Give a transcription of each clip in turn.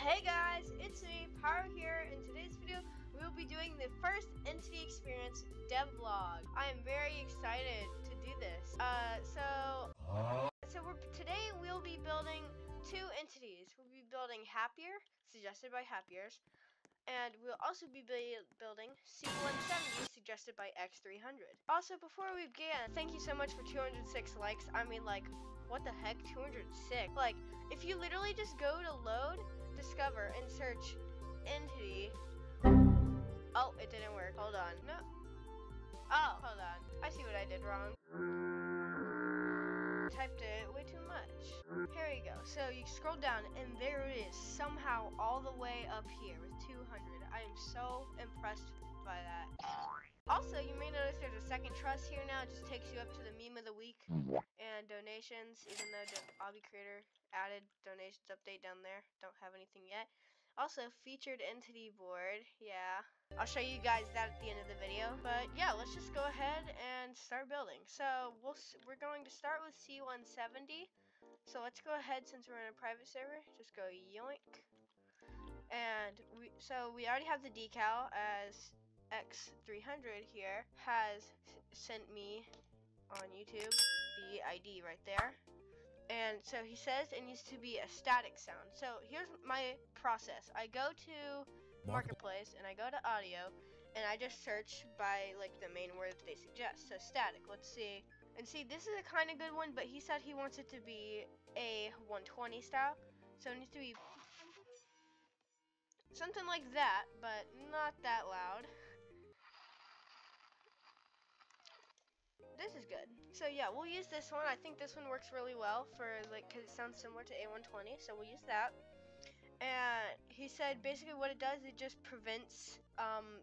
Hey guys, it's me, Power here. In today's video, we will be doing the first entity experience devlog. I am very excited to do this. Today we'll be building two entities. We'll be building Happier, suggested by Happiers, and we'll also be building C170, suggested by X300. Also, before we begin, thank you so much for 206 likes. I mean, like, what the heck, 206? Like, if you literally just go to load, discover, and search entity. Oh, it didn't work. Hold on. No. Oh, hold on. I see what I did wrong. Typed it way too much. Here we go. So you scroll down and there it is, somehow all the way up here with 200. I am so impressed by that. Also, you may notice there's a second trust here now. It just takes you up to the meme of the week and donations, even though the Obby creator added donations update down there. Don't have anything yet. Also, featured entity board. Yeah. I'll show you guys that at the end of the video. But yeah, let's just go ahead and start building. So we're going to start with C170. So let's go ahead, since we're in a private server, just go yoink. And we already have the decal, as X300 here has sent me on YouTube the ID right there. And so he says it needs to be a static sound. So here's my process. I go to Marketplace and I go to audio and I just search by like the main word that they suggest. So static, let's see. And see, this is a kind of good one, but he said he wants it to be a 120 style. So it needs to be something like that, but not that loud. This is good. So yeah, we'll use this one. I think this one works really well for cause it sounds similar to A120, so we'll use that. And he said basically what it does, it just prevents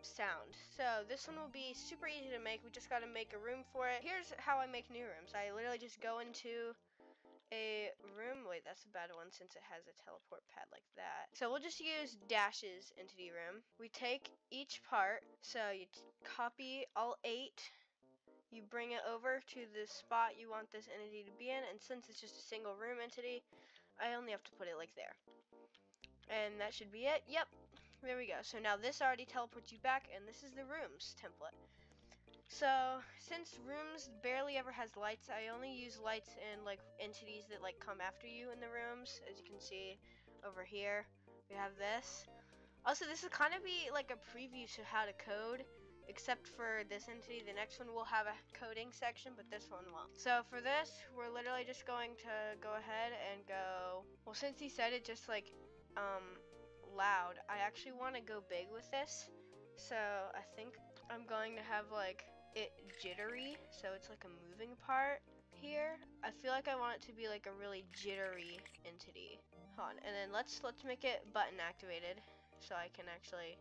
sound. So this one will be super easy to make. We just got to make a room for it. Here's how I make new rooms. I literally just go into a room. Wait, that's a bad one since it has a teleport pad like that. So we'll just use Dash's entity room. We take each part. So you copy all 8. You bring it over to the spot you want this entity to be in, and since it's just a single room entity, I only have to put it like there. And that should be it. Yep, there we go. So now this already teleports you back, and this is the rooms template. So since rooms barely ever has lights, I only use lights in like entities that like come after you in the rooms. As you can see over here, we have this. Also, this will kind of be like a preview to how to code. Except for this entity, the next one will have a coding section, but this one won't. So for this, we're literally just going to go ahead and go, well, since he said it just like loud, I actually want to go big with this. So I think I'm going to have like it jittery, so it's like a moving part here. I feel like I want it to be like a really jittery entity. Hold on, and then let's make it button activated so I can actually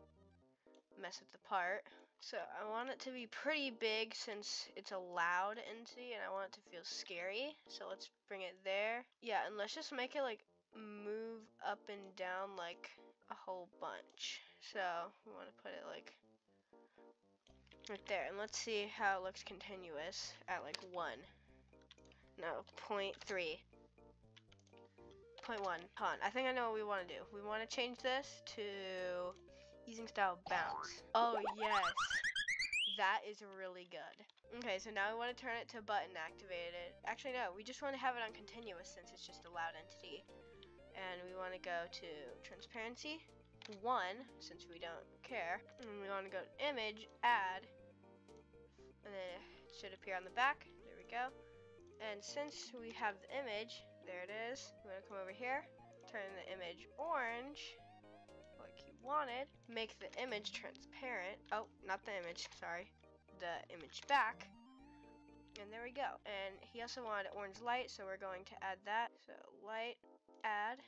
mess with the part. So I want it to be pretty big since it's a loud entity and I want it to feel scary. So let's bring it there. Yeah, and let's just make it like move up and down like a whole bunch. So we want to put it like right there. And let's see how it looks continuous at like 1. No, 0.3. 0.1. Hold on, I think I know what we want to do. We want to change this to using style bounce. Oh yes, that is really good. Okay, so now we want to turn it to button activated. Actually no, we just want to have it on continuous since it's just a loud entity. And we want to go to transparency 1 since we don't care. And we want to go to image, add, and then it should appear on the back. There we go. And since we have the image, there it is. We want to come over here, turn the image orange like you wanted, make the image transparent. Oh, not the image, sorry, the image back. And there we go. And he also wanted orange light, so we're going to add that. So light, add,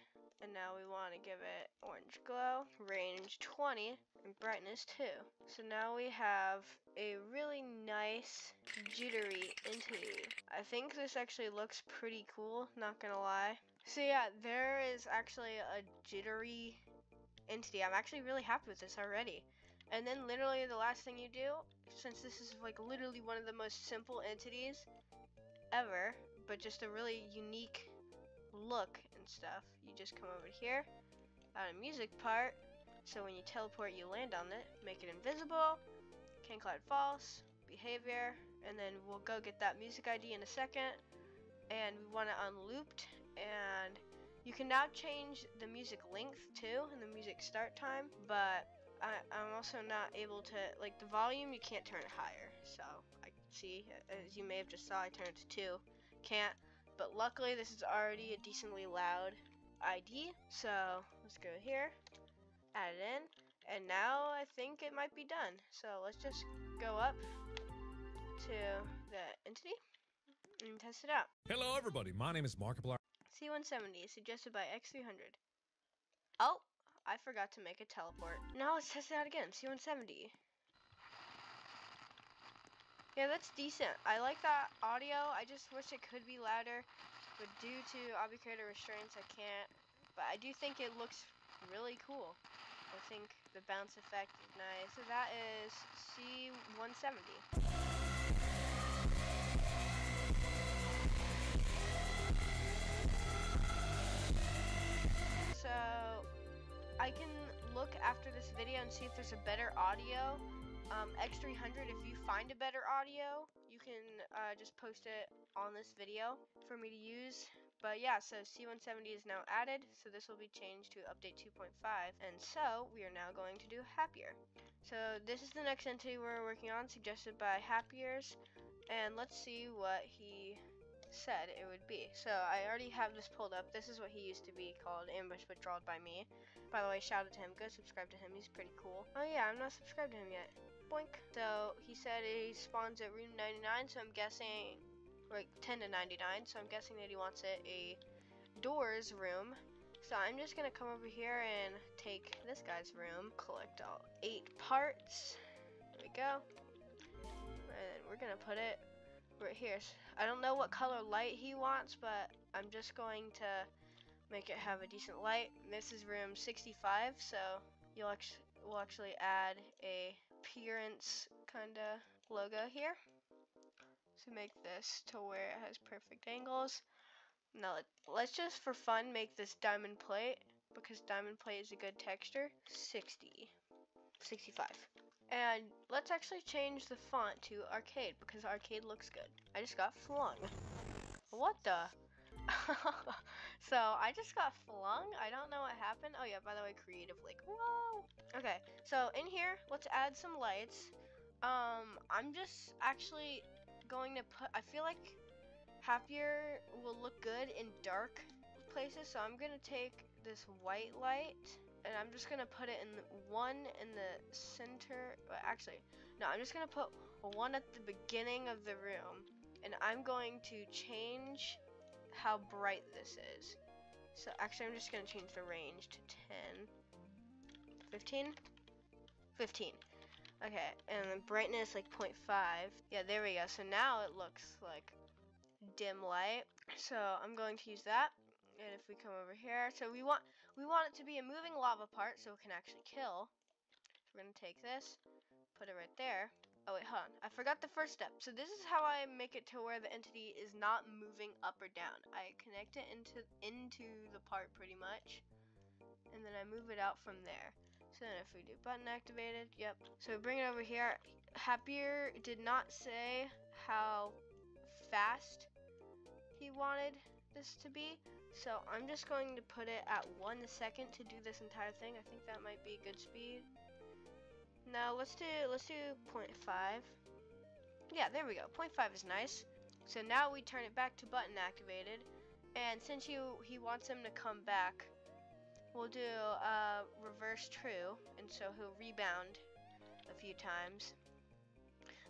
and now we want to give it orange glow, range 20, and brightness 2. So now we have a really nice jittery entity. I think this actually looks pretty cool, not gonna lie. So yeah, there is actually a jittery entity. I'm actually really happy with this already. And then literally the last thing you do, since this is like literally one of the most simple entities ever, but just a really unique look and stuff, you just come over here, add a music part. So when you teleport, you land on it. Make it invisible. Can collide false. Behavior. And then we'll go get that music ID in a second. And we want it unlooped. And you can now change the music length too and the music start time. But I'm also not able to, like, the volume, you can't turn it higher. So I see, as you may have just saw, I turned it to 2. Can't. But luckily this is already a decently loud ID. So let's go here. Add it in, and now I think it might be done. So let's just go up to the entity and test it out. Hello everybody, my name is Markiplier. C170 is suggested by X300. Oh, I forgot to make a teleport. Now let's test it out again. C170. Yeah, that's decent. I like that audio. I just wish it could be louder, but due to Obby creator restraints, I can't. But I do think it looks really cool. I think the bounce effect is nice. So that is C170. So I can look after this video and see if there's a better audio. X300, if you find a better audio, you can just post it on this video for me to use. But yeah, so C170 is now added, so this will be changed to update 2.5, and so we are now going to do Happier. So this is the next entity we're working on, suggested by Happier's, and let's see what he said it would be. So I already have this pulled up. This is what he used to be called, Ambush Withdrawal by me. By the way, shout out to him. Go subscribe to him. He's pretty cool. Oh yeah, I'm not subscribed to him yet. Boink. So he said he spawns at room 99, so I'm guessing, like 10 to 99, so I'm guessing that he wants it a doors room. So I'm just gonna come over here and take this guy's room, collect all 8 parts. There we go. And we're gonna put it right here. I don't know what color light he wants, but I'm just going to make it have a decent light. This is room 65, so we'll actually add a appearance kinda logo here. So make this to where it has perfect angles. Now let's just for fun make this diamond plate, because diamond plate is a good texture. 60, 65. And let's actually change the font to arcade, because arcade looks good. I just got flung. What the? So I just got flung. I don't know what happened. Oh yeah, by the way, creative link. Whoa. Okay, so in here, let's add some lights. I'm just actually going to put, I feel like Happier will look good in dark places, so I'm gonna take this white light and I'm just gonna put it in one in the center. Well, actually, no, I'm just gonna put one at the beginning of the room, and I'm going to change how bright this is. So actually, I'm just gonna change the range to 10, 15, 15. Okay, and the brightness like 0.5. Yeah, there we go. So now it looks like dim light. So I'm going to use that. And if we come over here, so we want it to be a moving lava part so it can actually kill. So we're gonna take this, put it right there. Oh wait, hold on. I forgot the first step. So this is how I make it to where the entity is not moving up or down. I connect it into the part pretty much, and then I move it out from there. So then if we do button activated, yep. So bring it over here. Happier did not say how fast he wanted this to be, so I'm just going to put it at 1 second to do this entire thing. I think that might be a good speed. Now let's do 0.5. Yeah, there we go. 0.5 is nice. So now we turn it back to button activated, and since he wants him to come back, we'll do reverse true, and so he'll rebound a few times.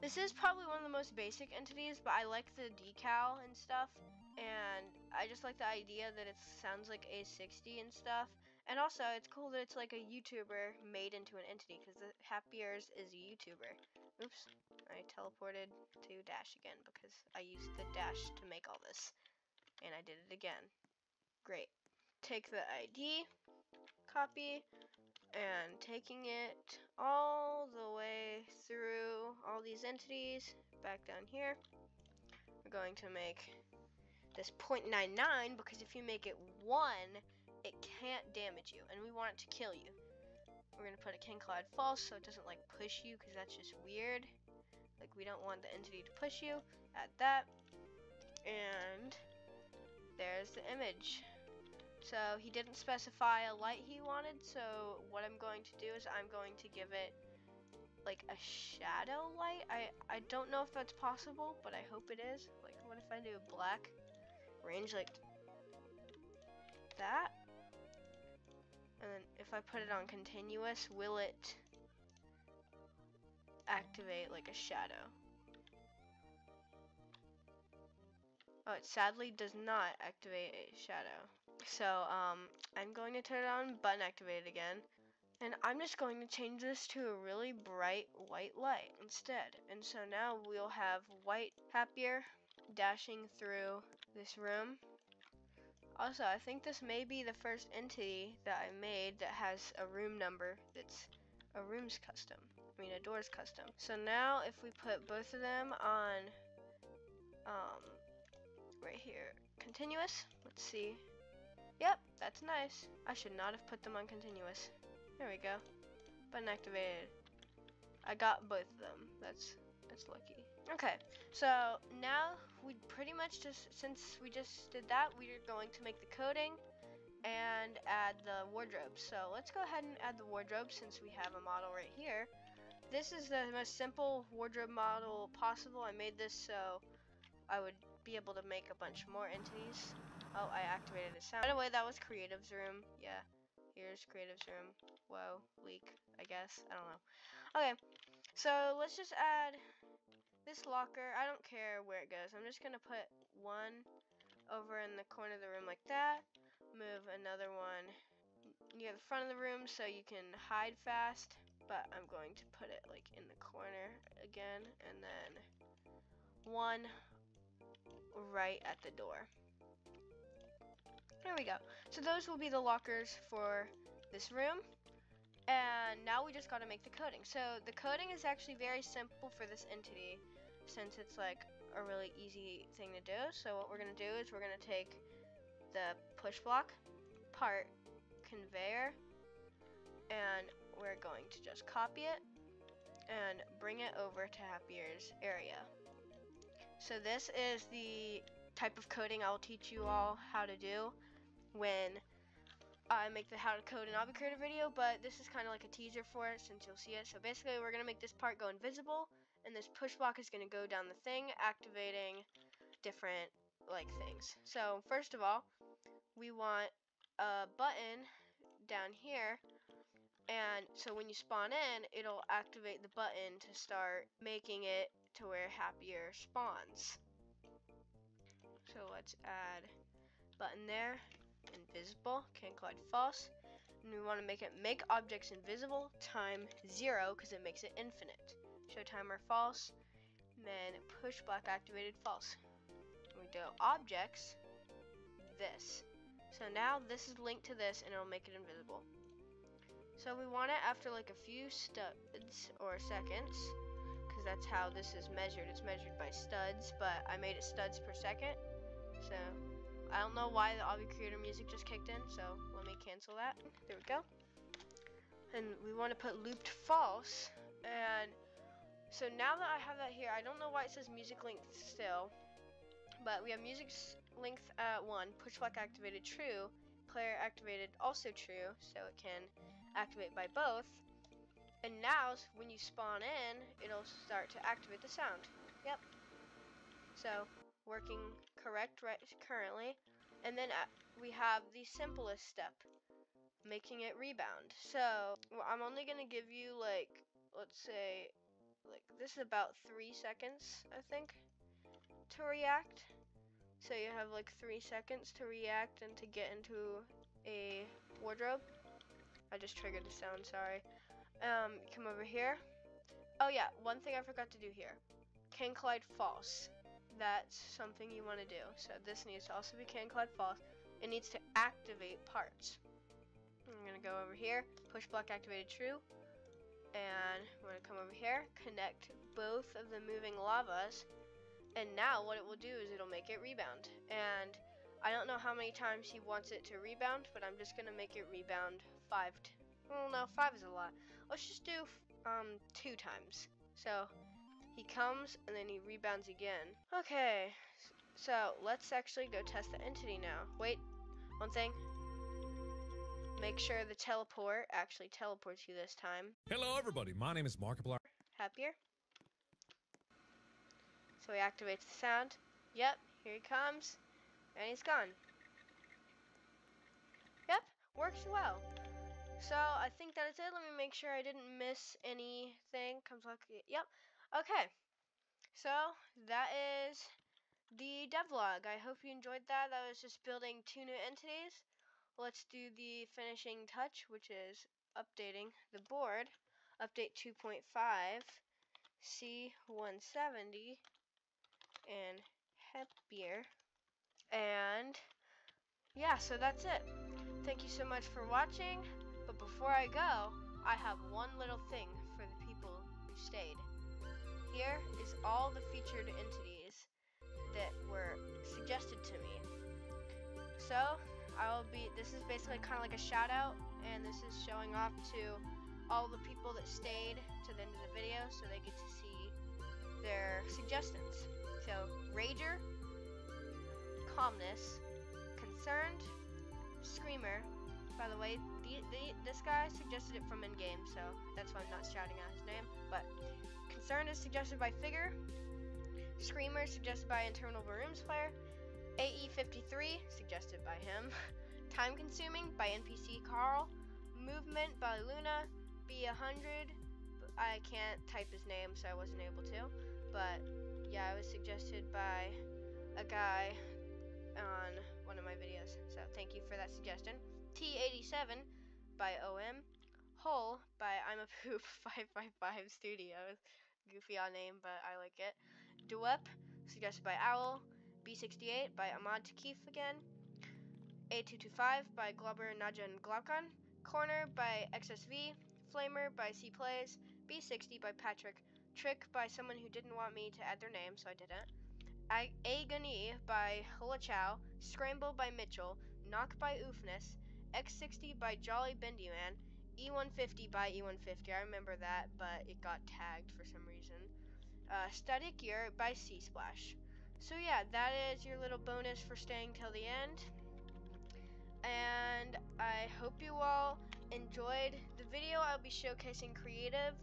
This is probably one of the most basic entities, but I like the decal and stuff, and I just like the idea that it sounds like A60 and stuff. And also, it's cool that it's like a YouTuber made into an entity, because the Happier's is a YouTuber. Oops, I teleported to dash again because I used the dash to make all this, and I did it again. Great. Take the ID, copy, and taking it all the way through all these entities back down here. We're going to make this 0.99, because if you make it 1, it can't damage you, and we want it to kill you. We're gonna put a king collide false so it doesn't like push you, because that's just weird. Like, we don't want the entity to push you. Add that, and there's the image. So he didn't specify a light he wanted, so what I'm going to do is I'm going to give it like a shadow light. I don't know if that's possible, but I hope it is. Like, what if I do black range like that? And then if I put it on continuous, will it activate like a shadow? Oh, it sadly does not activate a shadow. So I'm going to turn it on button activated again. And I'm just going to change this to a really bright white light instead. And so now we'll have white happier dashing through this room. Also, I think this may be the first entity that I made that has a room number that's a room's custom. I mean, a door's custom. So now if we put both of them on right here, continuous, let's see. Yep, that's nice. I should not have put them on continuous. There we go. Button activated. I got both of them. That's lucky. Okay, so now we pretty much just, since we just did that, we're going to make the coding and add the wardrobe. So let's go ahead and add the wardrobe since we have a model right here. This is the most simple wardrobe model possible. I made this so I would be able to make a bunch more entities. Oh, I activated the sound. By the way, that was Creative's room. Yeah, here's Creative's room. Whoa, leak, I guess. I don't know. Okay, so let's just add this locker. I don't care where it goes. I'm just gonna put one over in the corner of the room like that. Move another one near the front of the room so you can hide fast. But I'm going to put it like in the corner again, and then one right at the door. There we go. So those will be the lockers for this room. And now we just got to make the coding. So the coding is actually very simple for this entity, since it's like a really easy thing to do. So what we're going to do is we're going to take the push block part conveyor, and we're going to just copy it and bring it over to Happier's area. So this is the type of coding I'll teach you all how to do when I make the how to code an Obby Creator video, but this is kind of like a teaser for it since you'll see it. So basically we're going to make this part go invisible, and this push block is going to go down the thing, activating different like things. So first of all, we want a button down here, and so when you spawn in, it'll activate the button to start making it to where Happier spawns. So let's add button there. Invisible, can collide false, and we want to make it make objects invisible time 0 because it makes it infinite. Show timer false, and then push block activated false. And we do objects this. So now this is linked to this and it'll make it invisible. So we want it after like a few studs or seconds, because that's how this is measured. It's measured by studs, but I made it studs per second. So I don't know why the Obby Creator music just kicked in, so let me cancel that. There we go. And we want to put looped false. And so now that I have that here, I don't know why it says music length still, but we have music length at 1, push block activated true, player activated also true, so it can activate by both. And now when you spawn in, it'll start to activate the sound. Yep. So working correct right currently. And then we have the simplest step, making it rebound. So I'm only gonna give you like, let's say, like this is about 3 seconds, I think, to react. So you have like 3 seconds to react and to get into a wardrobe. I just triggered the sound, sorry. Come over here. Oh yeah, one thing I forgot to do here. Can collide false. That's something you want to do. So this needs to also be can collide false. It needs to activate parts. I'm gonna go over here, push block activated true, and I'm gonna come over here, connect both of the moving lavas, and now what it will do is it'll make it rebound. And I don't know how many times he wants it to rebound, but I'm just gonna make it rebound 5. Well, no, 5 is a lot. Let's just do 2 times. So he comes and then he rebounds again. Okay, so let's actually go test the entity now. Wait, one thing. Make sure the teleport actually teleports you this time. Hello, everybody. My name is Markiplier. Happier. So he activates the sound. Yep, here he comes. And he's gone. Yep, works well. So I think that is it. Let me make sure I didn't miss anything. Comes like, yep. Okay. So that is the devlog. I hope you enjoyed that. That was just building 2 new entities. Let's do the finishing touch, which is updating the board. Update 2.5, C170, and happier. And yeah, so that's it. Thank you so much for watching. But before I go, I have one little thing for the people who stayed. Here is all the featured entities that were suggested to me. So this is basically kind of like a shout out, and this is showing off to all the people that stayed to the end of the video so they get to see their suggestions. So Rager, Calmness, Concerned, Screamer. By the way, this guy suggested it from in-game, so that's why I'm not shouting out his name. But Concerned is suggested by Figure. Screamer suggested by Internal Rooms player. AE53 suggested by him. Time Consuming by NPC Carl. Movement by Luna. B100. I can't type his name, so I wasn't able to. But yeah, it was suggested by a guy on one of my videos. So thank you for that suggestion. T87 by OM. Hole by I'm a Poop 555 Studios. Goofy on name, but I like it. Duep, suggested by Owl. B68 by Ahmad Takif again. A225 by Globber Najan Glaucon. Corner by XSV. Flamer by C Plays. B60 by Patrick. Trick by someone who didn't want me to add their name, so I didn't. Agony by Hula Chow. Scramble by Mitchell. Knock by Oofness. X60 by Jolly Bendy Man. E150 by E150. I remember that, but it got tagged for some reason. Static Gear by Sea Splash. So yeah, that is your little bonus for staying till the end. And I hope you all enjoyed the video. I'll be showcasing creative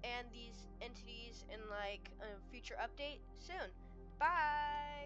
and these entities in like a future update soon. Bye!